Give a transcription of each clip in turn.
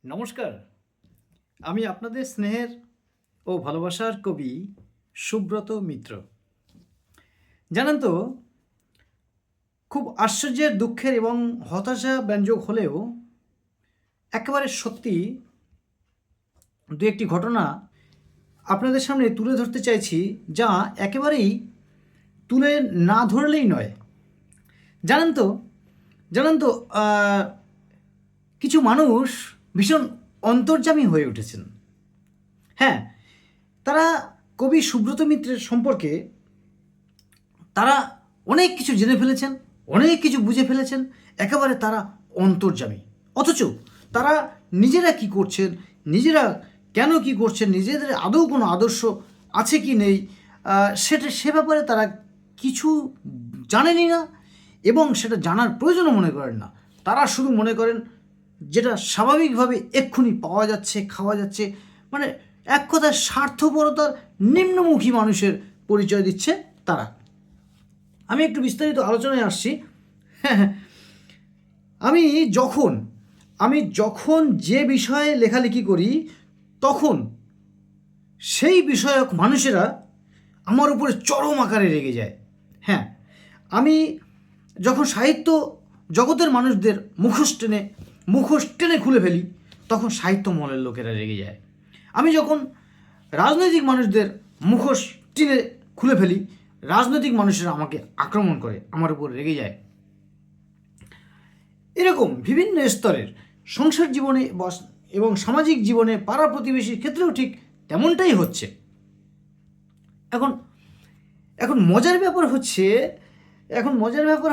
নমস্কার। আমি আপনাদের স্নেহের ও ভালোবাসার কবি সুব্রত মিত্র। জানেন তো, খুব আশ্চর্যের, দুঃখের এবং হতাশা ব্যঞ্জক হলেও একেবারে সত্যি দু একটি ঘটনা আপনাদের সামনে তুলে ধরতে চাইছি, যা একেবারেই তুলে না ধরলেই নয়। জানেন তো জানেন তো কিছু মানুষ ভীষণ অন্তর্যামী হয়ে উঠেছেন। হ্যাঁ, তারা কবি সুব্রত মিত্রের সম্পর্কে তারা অনেক কিছু জেনে ফেলেছেন, অনেক কিছু বুঝে ফেলেছেন, একেবারে তারা অন্তর্যামী। অথচ তারা নিজেরা কি করছেন, নিজেরা কেন কি করছেন, নিজেদের আদৌ কোনো আদর্শ আছে কি নেই, সে ব্যাপারে তারা কিছু জানেনই না এবং সেটা জানার প্রয়োজনও মনে করেন না। তারা শুধু মনে করেন যেটা স্বাভাবিকভাবে এক্ষুনি পাওয়া যাচ্ছে, খাওয়া যাচ্ছে, মানে এক কথায় স্বার্থপরতার নিম্নমুখী মানুষের পরিচয় দিচ্ছে তারা। আমি একটু বিস্তারিত আলোচনায় আসছি। হ্যাঁ, আমি যখন আমি যখন যে বিষয়ে লেখালেখি করি, তখন সেই বিষয়ক মানুষেরা আমার উপরে চরম আকারে রেগে যায়। হ্যাঁ, আমি যখন সাহিত্য জগতের মানুষদের মুখোশ টেনে খুলে ফেলি, তখন সাহিত্য মহলের লোকেরা রেগে যায়। আমি যখন রাজনৈতিক মানুষদের মুখোশ টেনে খুলে ফেলি, রাজনৈতিক মানুষেরা আমাকে আক্রমণ করে, আমার উপর রেগে যায়। এরকম বিভিন্ন স্তরের সংসার জীবনে এবং সামাজিক জীবনে, পাড়া প্রতিবেশীর ক্ষেত্রেও ঠিক তেমনটাই হচ্ছে। এখন এখন মজার ব্যাপার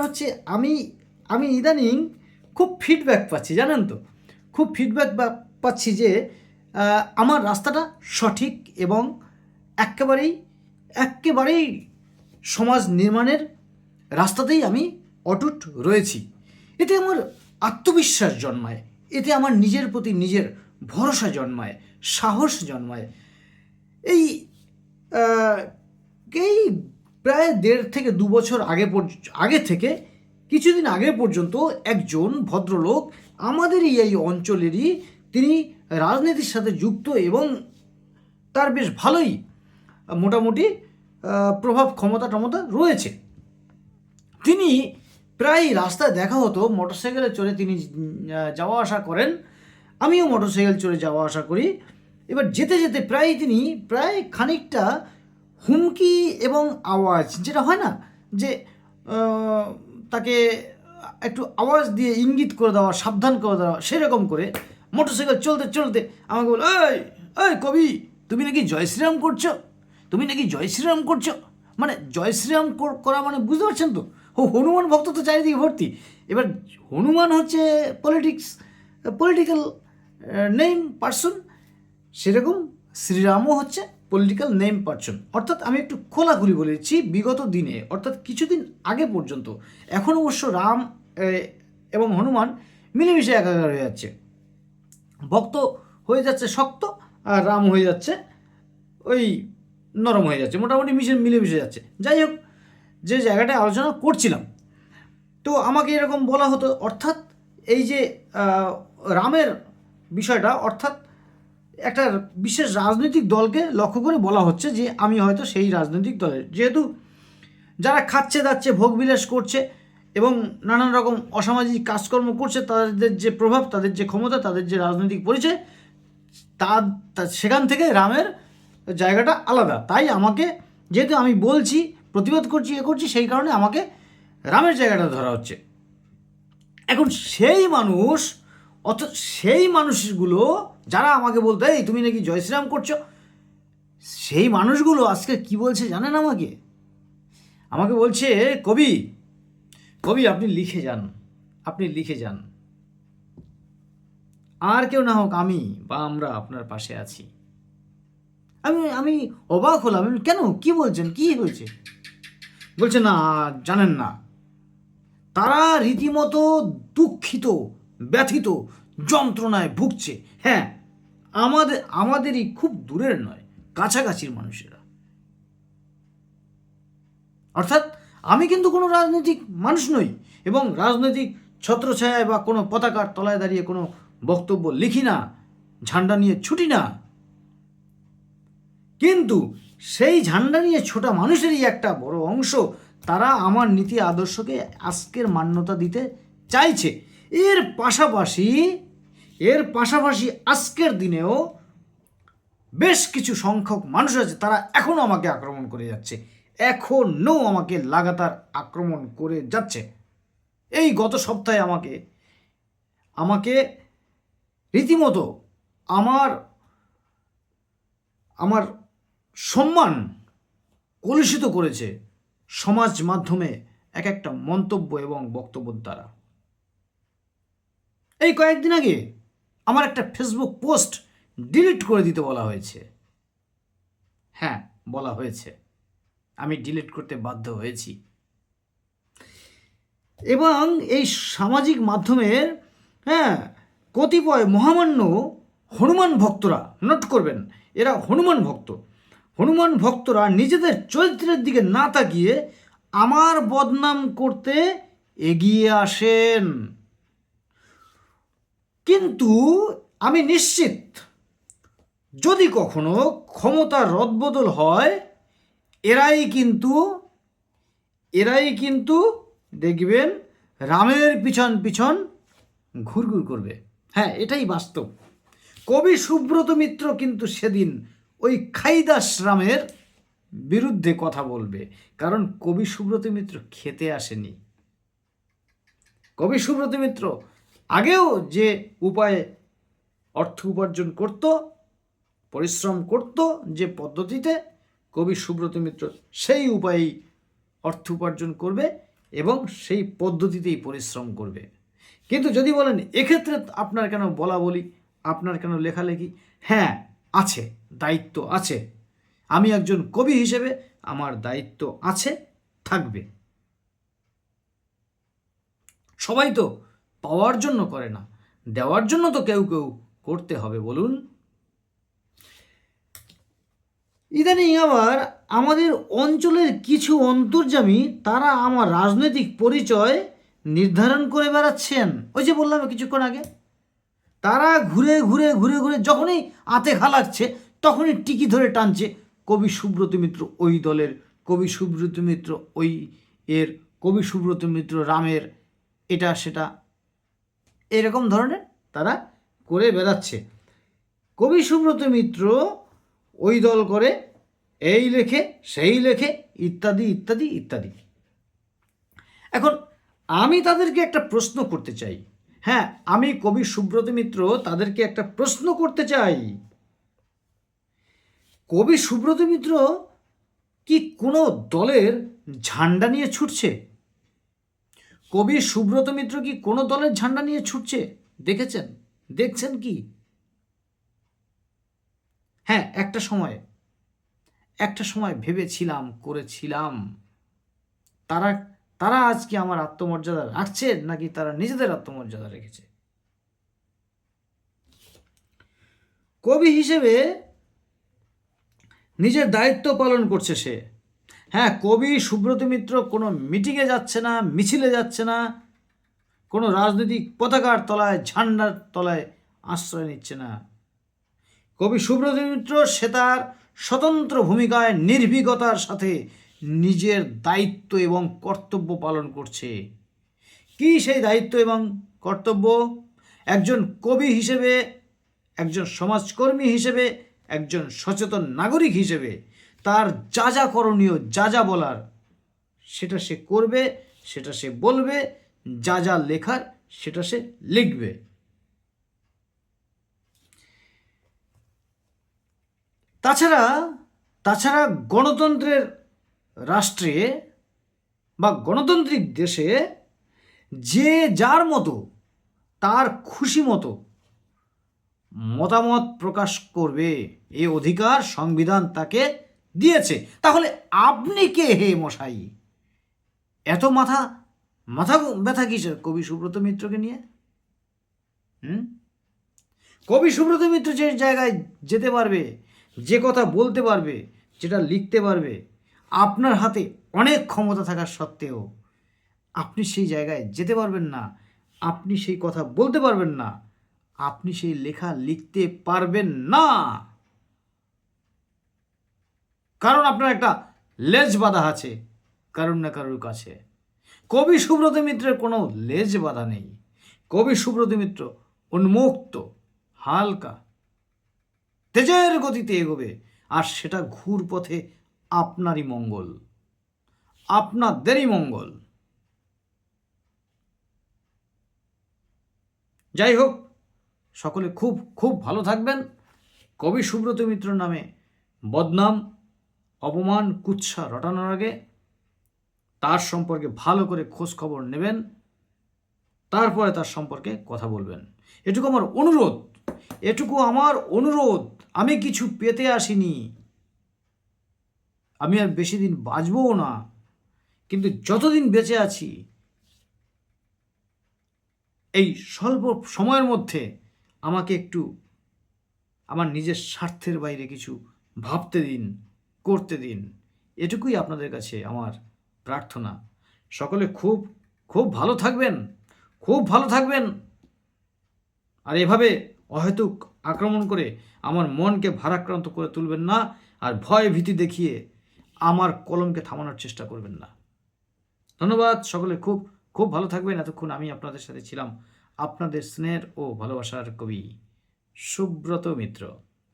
হচ্ছে আমি আমি ইদানিং খুব ফিডব্যাক পাচ্ছি, জানেন তো, খুব ফিডব্যাক পাচ্ছি যে আমার রাস্তাটা সঠিক এবং একেবারেই সমাজ নির্মাণের রাস্তাতেই আমি অটুট রয়েছি। এতে আমার আত্মবিশ্বাস জন্মায়, এতে আমার নিজের প্রতি নিজের ভরসা জন্মায়, সাহস জন্মায়। এই এই প্রায় 1.5 থেকে 2 বছর আগে থেকে কিছুদিন আগে পর্যন্ত একজন ভদ্রলোক আমাদেরই এই অঞ্চলেরই, তিনি রাজনীতির সাথে যুক্ত এবং তার বেশ ভালোই মোটামুটি প্রভাব ক্ষমতা রয়েছে। তিনি প্রায় রাস্তায় দেখা হতো, মোটরসাইকেলে চড়ে তিনি যাওয়া আসা করেন, আমিও মোটরসাইকেল চড়ে যাওয়া আসা করি। এবার যেতে যেতে তিনি প্রায় খানিকটা হুমকি এবং আওয়াজ, যেটা হয় না যে তাকে একটু আওয়াজ দিয়ে ইঙ্গিত করে দেওয়া, সাবধান করে দেওয়া, সেরকম করে মোটরসাইকেল চলতে চলতে আমাকে বল, এই এই কবি, তুমি নাকি জয় শ্রীরাম করছো। মানে জয় শ্রীরাম করা মানে বুঝতে পারছেন তো, হনুমান ভক্ত তো চারিদিকে ভর্তি। এবার হনুমান হচ্ছে পলিটিক্যাল নেম পার্সন, সেরকম শ্রীরামও হচ্ছে পলিটিক্যাল নেম পার্সন। অর্থাৎ আমি একটু খোলাখুলি বলেছি, বিগত দিনে অর্থাৎ কিছুদিন আগে পর্যন্ত, এখন অবশ্য রাম এবং হনুমান মিলেমিশে একাকার হয়ে যাচ্ছে। ভক্ত হয়ে যাচ্ছে শক্ত, আর রাম হয়ে যাচ্ছে ওই নরম হয়ে যাচ্ছে, মোটামুটি মিলেমিশে যাচ্ছে। যাই হোক, যে জায়গাটায় আলোচনা করছিলাম, তো আমাকে এরকম বলা হতো, অর্থাৎ এই যে রামের বিষয়টা, অর্থাৎ একটা বিশেষ রাজনৈতিক দলকে লক্ষ্য করে বলা হচ্ছে যে আমি হয়তো সেই রাজনৈতিক দলের, যেহেতু যারা খাচ্ছে দাচ্ছে, ভোগবিলাস করছে এবং নানান রকম অসামাজিক কাজকর্ম করছে, তাদের যে প্রভাব, তাদের যে ক্ষমতা, তাদের যে রাজনৈতিক পরিচয়, সেখান থেকে রামের জায়গাটা আলাদা। তাই আমাকে, যেহেতু আমি বলছি, প্রতিবাদ করছি, সেই কারণে আমাকে রামের জায়গাটা ধরা হচ্ছে। এখন সেই মানুষগুলো যারা আমাকে বলতো, এই তুমি নাকি জয় শ্রীরাম করছো, সেই মানুষগুলো আজকে কি বলছে জানেন? আমাকে বলছে, কবি আপনি লিখে যান, আর কেউ না হোক আমি বা আমরা আপনার পাশে আছি। আমি অবাক হলাম, কেন, কি বলছেন, কি হয়েছে? বলছে না, জানেন না, তারা রীতিমতো দুঃখিত, ব্যথিত, যন্ত্রণায় ভুগছে। হ্যাঁ, আমাদেরই খুব দূরের নয়, কাছাকাছির মানুষেরা। অর্থাৎ আমি কিন্তু কোনো রাজনৈতিক মানুষ নই এবং রাজনৈতিক ছত্রছায়ায় বা কোনো পতাকার তলায় দাঁড়িয়ে কোনো বক্তব্য লিখি না, ঝান্ডা নিয়ে ছুটি না, কিন্তু সেই ঝান্ডা নিয়ে ছোটা মানুষেরই একটা বড় অংশ তারা আমার নীতি আদর্শকে আজকের মান্যতা দিতে চাইছে। এর পাশাপাশি আজকের দিনেও বেশ কিছু সংখ্যক মানুষ আছে, তারা এখনও আমাকে আক্রমণ করে যাচ্ছে, এখনও আমাকে লাগাতার আক্রমণ করে যাচ্ছে। এই গত সপ্তাহে আমাকে রীতিমতো আমার সম্মান কলুষিত করেছে সমাজ মাধ্যমে এক একটা মন্তব্য এবং বক্তব্যের দ্বারা। এই কয়েকদিন আগে আমার একটা ফেসবুক পোস্ট ডিলিট করে দিতে বলা হয়েছে। হ্যাঁ, বলা হয়েছে, আমি ডিলিট করতে বাধ্য হয়েছি। এবং এই সামাজিক মাধ্যমের কতিপয় মহামান্য হনুমান ভক্তরা, নোট করবেন, এরা হনুমান ভক্তরা নিজেদের চরিত্রের দিকে না তাকিয়ে আমার বদনাম করতে এগিয়ে আসেন। কিন্তু আমি নিশ্চিত, যদি কখনো ক্ষমতার রদবদল হয়, এরাই কিন্তু দেখবেন রামের পিছন ঘুরঘুর করবে। হ্যাঁ, এটাই বাস্তব। কবি সুব্রত মিত্র কিন্তু সেদিন ওই খাইদাস রামের বিরুদ্ধে কথা বলবে, কারণ কবি সুব্রত মিত্র খেতে আসেনি। কবি সুব্রত মিত্র আগেও যে উপায়ে অর্থ উপার্জন করত, পরিশ্রম করত, যে পদ্ধতিতে, কবি সুব্রত মিত্র সেই উপায়েই অর্থ উপার্জন করবে এবং সেই পদ্ধতিতেই পরিশ্রম করবে। কিন্তু যদি বলেন এক্ষেত্রে আপনার কেন বলা বলি, আপনার কেন লেখালেখি, হ্যাঁ আছে, দায়িত্ব আছে। আমি একজন কবি হিসেবে আমার দায়িত্ব আছে, থাকবে। সবাই তো পাওয়ার জন্য করে না, দেওয়ার জন্য তো কেউ করতে হবে, বলুন। ইদানিং আবার আমাদের অঞ্চলের কিছু অন্তর্যামী তারা আমার রাজনৈতিক পরিচয় নির্ধারণ করে বেড়াচ্ছেন। ওই যে বললাম কিছুক্ষণ আগে, তারা ঘুরে যখনই আতে খা লাগছে তখনই টিকি ধরে টানছে কবি সুব্রত মিত্র ওই দলের, কবি সুব্রত মিত্র ওই এর, কবি সুব্রত মিত্র রামের, এটা সেটা, এরকম ধরনের তারা করে বেড়াচ্ছে। কবি সুব্রত মিত্র ওই দল করে, এই লেখে, সেই লেখে, ইত্যাদি ইত্যাদি ইত্যাদি। এখন আমি তাদেরকে একটা প্রশ্ন করতে চাই, হ্যাঁ, আমি কবি সুব্রত মিত্র তাদেরকে একটা প্রশ্ন করতে চাই। কবি সুব্রত মিত্র কি কোনো দলের ঝান্ডা নিয়ে ছুটছে? কবি সুব্রত মিত্র কি কোনো দলের ঝান্ডা নিয়ে ছুটছে? দেখছেন কি? হ্যাঁ, একটা সময় ভেবেছিলাম, করেছিলাম, তারা আজকে আমার আত্মমর্যাদা রাখছে নাকি তারা নিজেদের আত্মমর্যাদা রেখেছে? কবি হিসেবে নিজের দায়িত্ব পালন করছে সে। হ্যাঁ, কবি সুব্রত মিত্র কোনো মিটিংয়ে যাচ্ছে না, মিছিলে যাচ্ছে না, কোনো রাজনৈতিক পতাকার তলায়, ঝান্ডার তলায় আশ্রয় নিচ্ছে না। কবি সুব্রত মিত্র সে তার স্বতন্ত্র ভূমিকায় নির্ভীকতার সাথে নিজের দায়িত্ব এবং কর্তব্য পালন করছে। কি সেই দায়িত্ব এবং কর্তব্য? একজন কবি হিসেবে, একজন সমাজকর্মী হিসেবে, একজন সচেতন নাগরিক হিসেবে তার যা করণীয়, যা বলার, সেটা সে করবে, সেটা সে বলবে, যা লেখার সেটা সে লিখবে। তাছাড়া গণতন্ত্রের রাষ্ট্রে বা গণতান্ত্রিক দেশে যে যার মতো, তার খুশি মতো মতামত প্রকাশ করবে, এই অধিকার সংবিধান তাকে দিয়েছে। তাহলে আপনি কে হে মশাই? এত মাথা ব্যথা কিসের কবি সুব্রত মিত্রকে নিয়ে? কবি সুব্রত মিত্র যে জায়গায় যেতে পারবে, যে কথা বলতে পারবে, যেটা লিখতে পারবে, আপনার হাতে অনেক ক্ষমতা থাকার সত্ত্বেও আপনি সেই জায়গায় যেতে পারবেন না, আপনি সেই কথা বলতে পারবেন না, আপনি সেই লেখা লিখতে পারবেন না, কারণ আপনার একটা লেজ বাঁধা আছে কারুর না কারুর কাছে। কবি সুব্রত মিত্রের কোনো লেজ বাঁধা নেই। কবি সুব্রত মিত্র উন্মুক্ত, হালকা, তেজের গতিতে এগোবে, আর সেটা ঘুর পথে আপনারই মঙ্গল, আপনাদেরই মঙ্গল। যাই হোক, সকলে খুব খুব ভালো থাকবেন। কবি সুব্রত মিত্র নামে বদনাম, অপমান, কুৎসা রটানোর আগে তার সম্পর্কে ভালো করে খোঁজ খবর নেবেন, তারপরে তার সম্পর্কে কথা বলবেন। এটুকু আমার অনুরোধ, এটুকু আমার অনুরোধ। আমি কিছু পেতে আসিনি, আমি আর বেশি দিন বাঁচবও না, কিন্তু যতদিন বেঁচে আছি এই স্বল্প সময়ের মধ্যে আমাকে একটু আমার নিজের স্বার্থের বাইরে কিছু ভাবতে দিন, করতে দিন। এটুকুই আপনাদের কাছে আমার প্রার্থনা। সকলে খুব খুব ভালো থাকবেন, খুব ভালো থাকবেন। আর এভাবে অহেতুক আক্রমণ করে আমার মনকে ভারাক্রান্ত করে তুলবেন না, আর ভয় ভীতি দেখিয়ে আমার কলমকে থামানোর চেষ্টা করবেন না। ধন্যবাদ। সকলে খুব খুব ভালো থাকবেন। এতক্ষণ আমি আপনাদের সাথে ছিলাম আপনাদের স্নেহের ও ভালোবাসার কবি সুব্রত মিত্র।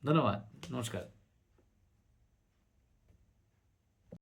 ধন্যবাদ, নমস্কার।